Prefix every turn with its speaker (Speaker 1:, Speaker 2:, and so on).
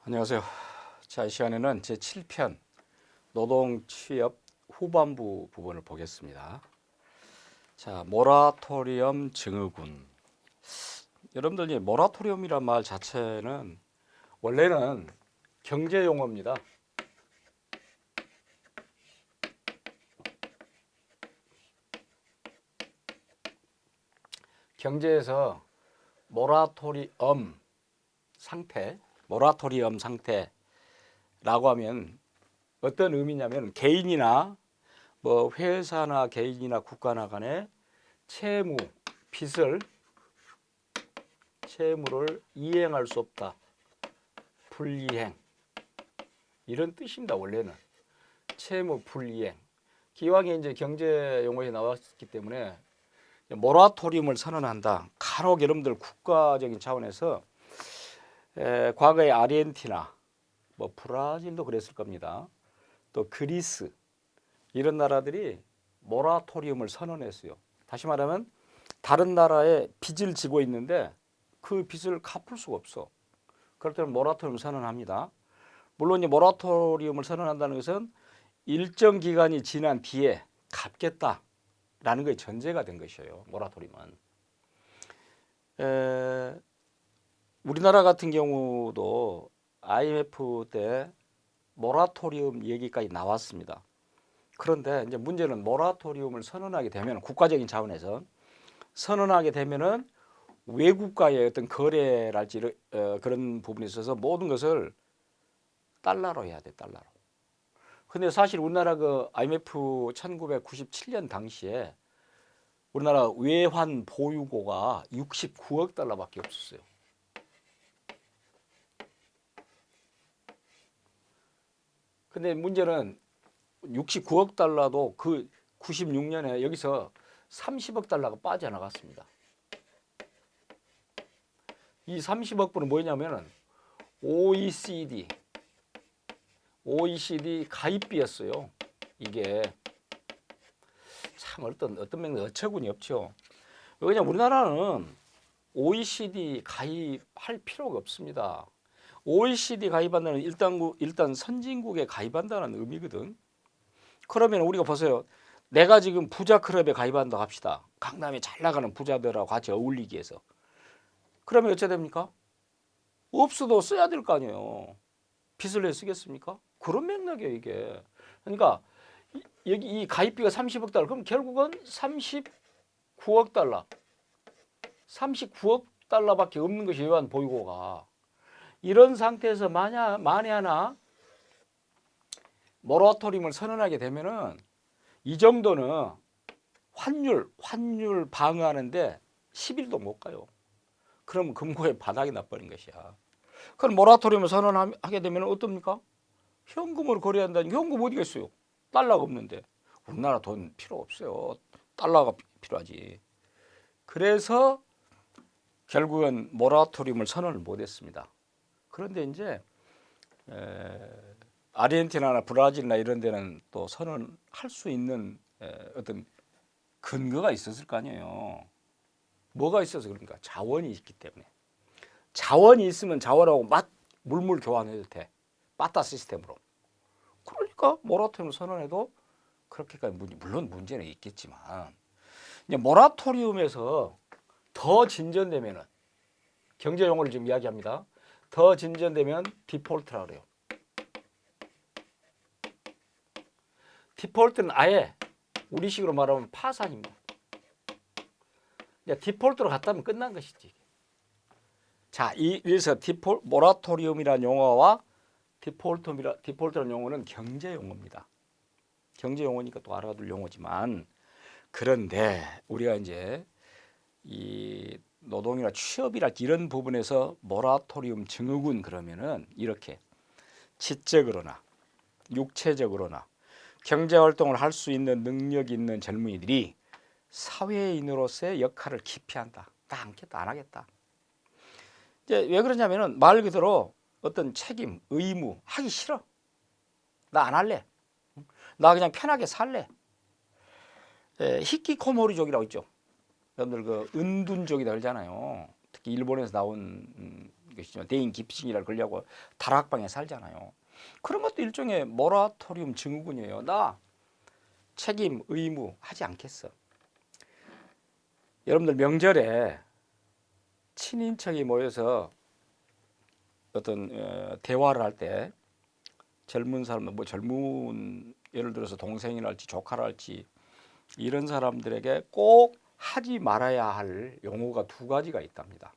Speaker 1: 안녕하세요. 자, 이 시간에는 제 7편 노동 취업 후반부 부분을 보겠습니다. 자, 모라토리엄 증후군. 여러분들 이 모라토리엄이란 말 자체는 원래는 경제 용어입니다. 경제에서 모라토리엄 상태라고 하면 어떤 의미냐면 개인이나 뭐 회사나 개인이나 국가나 간에 채무를 이행할 수 없다. 불이행. 이런 뜻입니다. 원래는. 채무 불이행. 기왕에 이제 경제 용어에 나왔기 때문에 모라토리움을 선언한다. 간혹 여러분들 국가적인 차원에서 과거에 아르헨티나, 뭐 브라질도 그랬을 겁니다. 또 그리스 이런 나라들이 모라토리움을 선언했어요. 다시 말하면 다른 나라에 빚을 지고 있는데 그 빚을 갚을 수가 없어. 그럴 때는 모라토리움을 선언합니다. 물론 이 모라토리움을 선언한다는 것은 일정 기간이 지난 뒤에 갚겠다라는 것이 전제가 된 것이에요. 모라토리움은. 우리나라 같은 경우도 IMF 때 모라토리움 얘기까지 나왔습니다. 그런데 이제 문제는 모라토리움을 선언하게 되면 국가적인 차원에서 선언하게 되면은 외국과의 어떤 거래랄지 그런 부분에 있어서 모든 것을 달러로 해야 돼, 달러로. 근데 사실 우리나라 그 IMF 1997년 당시에 우리나라 외환 보유고가 69억 달러밖에 없었어요. 근데 문제는 69억 달러도 그 96년에 여기서 30억 달러가 빠져나갔습니다. 이 30억 불은 뭐냐면은 OECD 가입비였어요. 이게 참 어떤 면에 어처구니 없죠. 왜냐면 우리나라는 OECD 가입할 필요가 없습니다. OECD 가입한다는 일단 선진국에 가입한다는 의미거든. 그러면 우리가 보세요. 내가 지금 부자 클럽에 가입한다 합시다. 강남에 잘 나가는 부자들하고 같이 어울리기 위해서. 그러면 어찌 됩니까? 없어도 써야 될 거 아니에요. 빚을 내 쓰겠습니까? 그런 맥락이에요, 이게. 그러니까 여기 이 가입비가 30억 달러. 그럼 결국은 39억 달러. 39억 달러밖에 없는 것이 외환 보유고가. 이런 상태에서 만에 하나 모라토리움을 선언하게 되면은 이 정도는 환율 방어하는데 10일도 못 가요. 그럼 금고에 바닥이 나버린 것이야. 그럼 모라토리움을 선언하게 되면 어떻습니까? 현금으로 거래해야 한다니 현금 어디가 있어요? 달러가 없는데. 우리나라 돈 필요 없어요. 달러가 필요하지. 그래서 결국은 모라토리움을 선언을 못했습니다. 그런데 이제 아르헨티나나 브라질이나 이런 데는 또 선언할 수 있는 어떤 근거가 있었을 거 아니에요. 뭐가 있어서 그러니까 자원이 있기 때문에. 자원이 있으면 자원하고 물물 교환해도 돼. 빠따 시스템으로. 그러니까 모라토리움을 선언해도 그렇게까지 물론 문제는 있겠지만 이제 모라토리움에서 더 진전되면은 경제 용어를 지금 이야기합니다. 더 진전되면 디폴트라고 그래요. 디폴트는 아예 우리식으로 말하면 파산입니다. 이제 디폴트로 갔다면 끝난 것이지. 자, 이래서 모라토리움이라는 용어와 디폴트라는 용어는 경제 용어입니다. 경제 용어니까 또 알아둘 용어지만 그런데 우리가 이제 이 노동이나 취업이나 이런 부분에서 모라토리움 증후군 그러면은 이렇게 지적으로나 육체적으로나 경제 활동을 할 수 있는 능력이 있는 젊은이들이 사회인으로서의 역할을 기피한다. 나 안 하겠다. 이제 왜 그러냐면은 말 그대로 어떤 책임, 의무 하기 싫어. 나 안 할래. 나 그냥 편하게 살래. 히키코모리족이라고 있죠. 여러분들 그 은둔족이다 그러잖아요. 특히 일본에서 나온
Speaker 2: 것이죠. 대인 기피증이라 그러려고 다락방에 살잖아요. 그런 것도 일종의 모라토리움 증후군이에요. 나 책임, 의무 하지 않겠어. 여러분들 명절에 친인척이 모여서 어떤 대화를 할 때 젊은 사람, 뭐 젊은 예를 들어서 동생이랄지 조카랄지 이런 사람들에게 꼭 하지 말아야 할 용어가 두 가지가 있답니다.